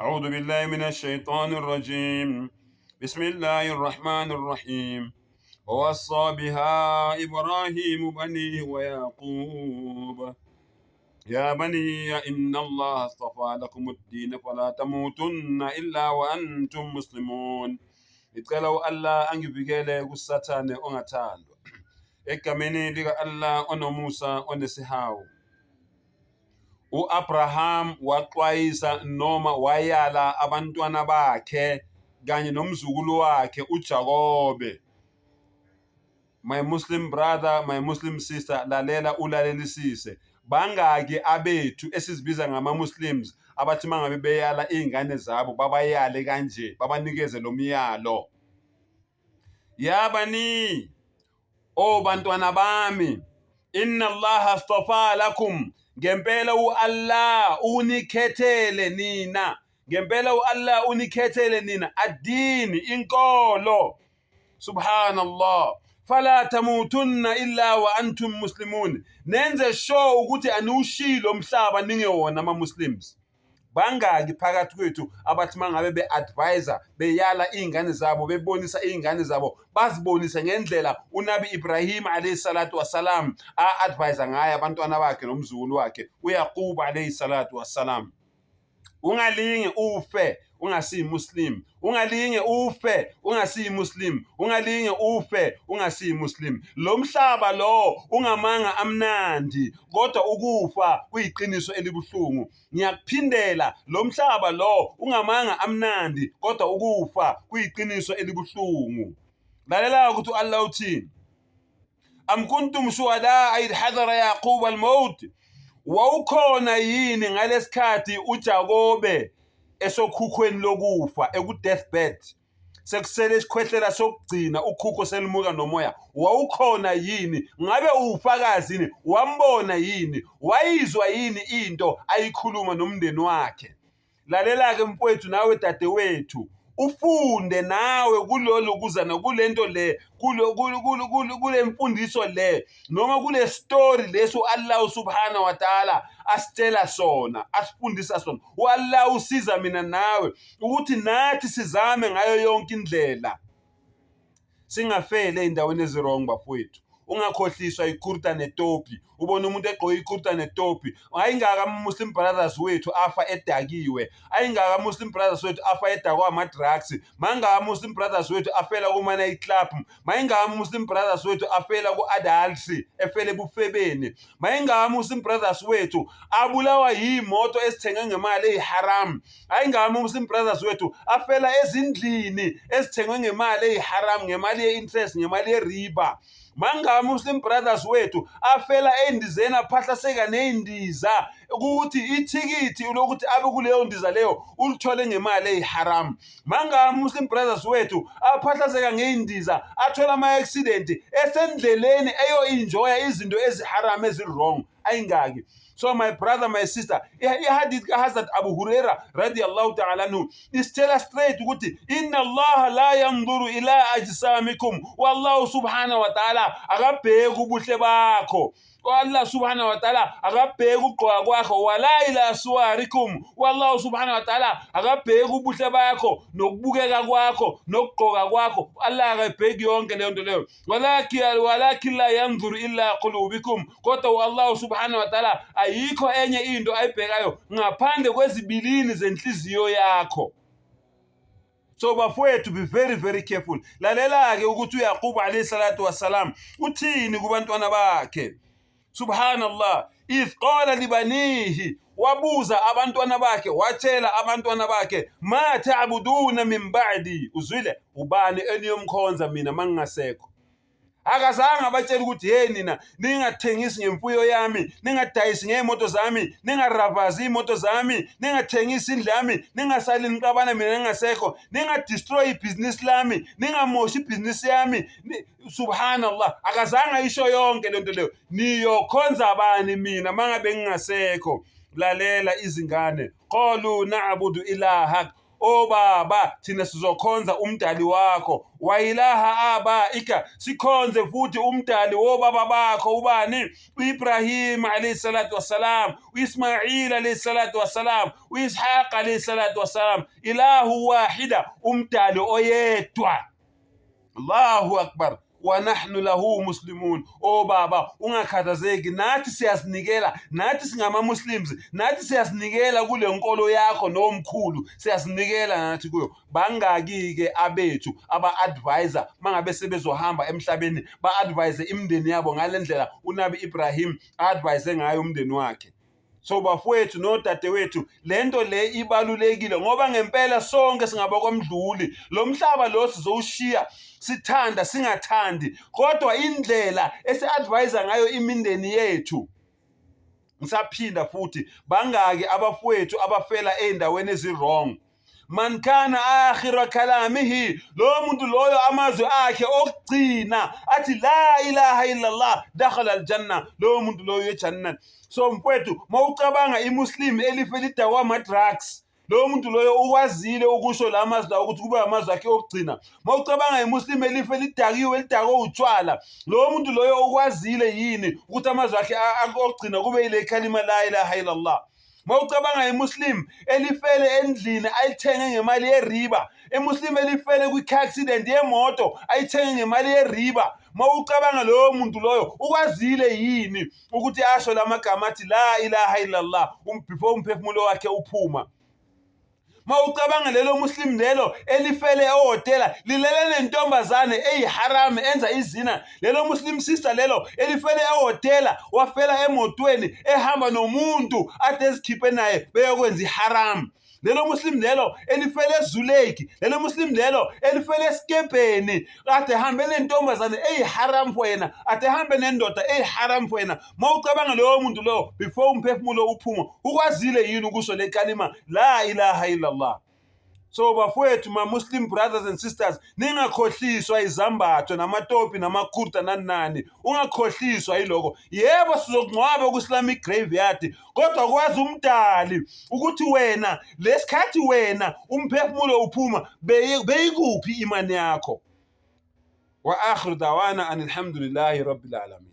أعوذ بالله من الشيطان الرجيم. بسم الله الرحمن الرحيم. ووصى بها إبراهيم بنيه ويعقوب يا بني إن الله اصطفى لكم الدين فلا تموتن إلا وأنتم مسلمون. icela Allah angivikele kusathane ongathandwa egameni lika Allah onomusa onesihawu. U-Abraham waxwayisa noma wayala abantwana bakhe kanye nomzukulu wakhe uJakobe. My Muslim brother, my Muslim sister, lalela ulalelisise. Bangaki abethu esizibiza ngama-Muslims abathi mangabe beyala izingane zabo babayale kanje, babanikeze lo myalo. Ya bani, o bantwana bami, inna Allah astafa lakum, ngempela u-Allah unikhethele nina, ngempela u-Allah unikhethele nina ad-dini, inkolo. Subhanallah. Fala tamutunna illa wa antum muslimun. Nenze sure ukuthi anushilo umhlaba ningewona ama-Muslims. Bangaki phakathi kwethu abathi mangabe be-advisor beyala izingane zabo bebonisa izingane zabo bazibonise ngendlela uNabi Ibrahim alayhi salatu wassalam a-advisor ngaye abantwana bakhe nomzukulu wakhe uYaqub alayhi salatu wassalam. Ungalinge ufe ungasiyi Muslim, ungalinge ufe ungasiyi Muslim, ungalinge ufe ungasiyi Muslim. Lo mhlaba lo ungamanga amnandi kodwa ukufa kuyiqiniso elibuhlungu. Ngiyakuphindela, lo mhlaba lo ungamanga amnandi kodwa ukufa kuyiqiniso elibuhlungu. Lalela ukuthi Allah uthini. Am kuntum shuhada id hadara Yaqub al-maut. Wawukhona yini ngalesikhathi uJakobe esokhukhweni lokufa, eku-deathbed, sekusele isikhwehlela sokugcina, ukhukho selimuka nomoya? Wawukhona yini? Ngabe ufakazi yini? Wambona yini? Wayizwa yini into ayikhuluma nomndeni wakhe? Lalela-ke mfowethu nawe dadewethu, ufunde nawe kulolu kuzana kulento le, kule mfundiso le, noma kule story leso Allah subhanahu wa ta'ala asitshela sona, asifundisa sona. Allah usiza mina nawe ukuthi nathi sizame ngayo yonke indlela singafele endaweni ezirong bafowethu. Ungakhohliswa ikurta netopi, ubona umuntu egqoke ikurta netopi. Ayingaka Muslim brothers wethu afa edakiwe, ayingaka Muslim brothers wethu afa edakwa ama-drugs, mangaka Muslim brothers wethu afela ku-night club, mayingaka Muslim brothers wethu afela ku-adultery, efele bufebeni, mayingaka Muslim brothers wethu abulawa yimoto ezithengwe ngemali eyiharam, ayingaka Muslim brothers wethu afela ezindlini ezithengwe ngemali eyiharam, ngemali ye-interest, ngemali ye-riba. Manga Muslim brothers wethu afela endizeni aphahlaseka neindiza ukuthi ithikithi lokuthi abe kuleyo ndiza leyo ulithole ngemali eyiharam. Manga Muslim brothers wethu aphahlaseka ngeindiza athola ama-accident esendleleni eyo-enjoya izinto eziharam ezi-wrong. Ayingaki. So my brother, my sister, ihadith kaHazrat Abu Huraira radiyallahu ta'ala anhu isitshela straight ukuthi inna Allah la yanzuru ila ajsamikum, wallahu subhanahu wa ta'ala akabheki ubuhle bakho. Allah subhanahu wa ta'ala akabheki ukugqoka kwakho, wala ila suwarikum, wallahu subhanahu wa ta'ala akabheki ubuhle bakho nokubukeka kwakho nokugqoka kwakho. Allah akabheki yonke leyo nto leyo. Walakin la yanzuru illa qulubikum, kodwa Allah subhanahu wa ta'ala ayikho enye into ayibhekayo ngaphandle kwezibilini zenhliziyo yakho. So bafowethu, be very very careful. Lalela-ke ukuthi uYaqub alayhi salatu wassalam uthini kubantwana bakhe. Subhanallah. If qala libanihi, wabuza abantwana bakhe, watshela abantwana bakhe, ma ta'buduna min ba'di. Uzwile? Ubani eniyomkhonza mina mangingasekho? Akazange abatshela ukuthi hey nina ningathengisi ngemfuyo yami, ningadayisi ngemoto zami, ningaravazi imoto zami, ningathengisi indlu yami, ningasali niqabana mina ngingasekho, ningadestroy ibhizinisi lami, ningamoshi ibhizinisi yami. Subhanallah. Akazange ayisho yonke lento leyo. Niyokhonza bani mina mangabe ngingasekho? Lalela izingane. Qalu na'budu ilahak baba thina sizokhonza umdali wakho, wa ilaha abaika, sikhonze futhi umdali wobaba bakho ubani, uIbrahim alayhi salatu wassalam, uIsmail alayhi salatu wassalam, uIshaq alayhi salatu wassalam, ilahu wahida, umdali oyedwa. Allahu akbar. Wa nahnu lahu muslimun. Baba ungakhathazeki, nathi siyazinikela, nathi singama muslims, nathi siyazinikela kule nkolo yakho nomkhulu, siyazinikela nathi kuyo. Bangaki ke abethu aba advisor mangabe sebezohamba emhlabeni ba advise imndeni yabo ngalendlela uNabi Ibrahim advise ngayo umndeni wakhe. So bafowethu nodadewethu, lento le ibalulekile ngoba ngempela sonke singabokomdluli. Lo mhlaba lo sizowushiya sithanda singathandi, kodwa indlela esi-advise ngayo imindeni yethu. Ngisaphinda futhi, bangaki abafowethu abafela endaweni ezirong. Man kana akhira kalamihi, lo muntu loyo amazwi akhe okugcina athi la ilaha illallah dakhala aljanna, lo muntu loyo ejannati. So mfowethu, mawucabanga imuslim elifela idakwa ama-drugs, lo muntu loyo ukwazile ukusho la mazwi la ukuthi kube amazwi akhe okugcina. Mawucabanga imuslim elifela idakiwe lidakwe utshwala, lo muntu loyo ukwazile yini ukuthi amazwi akhe okugcina kube ile kalima la ilaha illallah. Mawucabanga imuslim elifele endlini ayithenge ngemali yeriba, emuslim elifele kwi-car accident yemoto ayithenge ngemali yeriba, mawucabanga loyo muntu loyo ukwazile yini ukuthi asho lamagama athi la ilaha illallah before umphefumulo wakhe uphuma? Mawucabanga lelo muslim lelo elifele ehotela lilele nentombazane eyiharam enza izina, lelo muslim sister lelo elifele ehotela wafela emotweni ehamba nomuntu ade ezikhiphe naye beyokwenza iharam, lelo muslim lelo elifele ezuleki, lelo muslim lelo elifele esikebheni ade hambe nentombazane eyiharam wena, ade hambe nendoda eyiharam wena. Mawucabanga loyo muntu loyo before umphefumulo uphuma ukwazile yini ukusho le kalima la ilaha illallah? So bafowethu, ma Muslim brothers and sisters, ningakhohliswa izambatho namatopi namakurta nani, ungakhohliswa yiloko. Yebo sizokungcwaba ku-Islamic graveyard, kodwa kwazi umdali ukuthi wena lesikhathi wena umphefumulo uphuma beyikuphi imani yakho. Wa akhiru dawana alhamdulillahi rabbil alamin.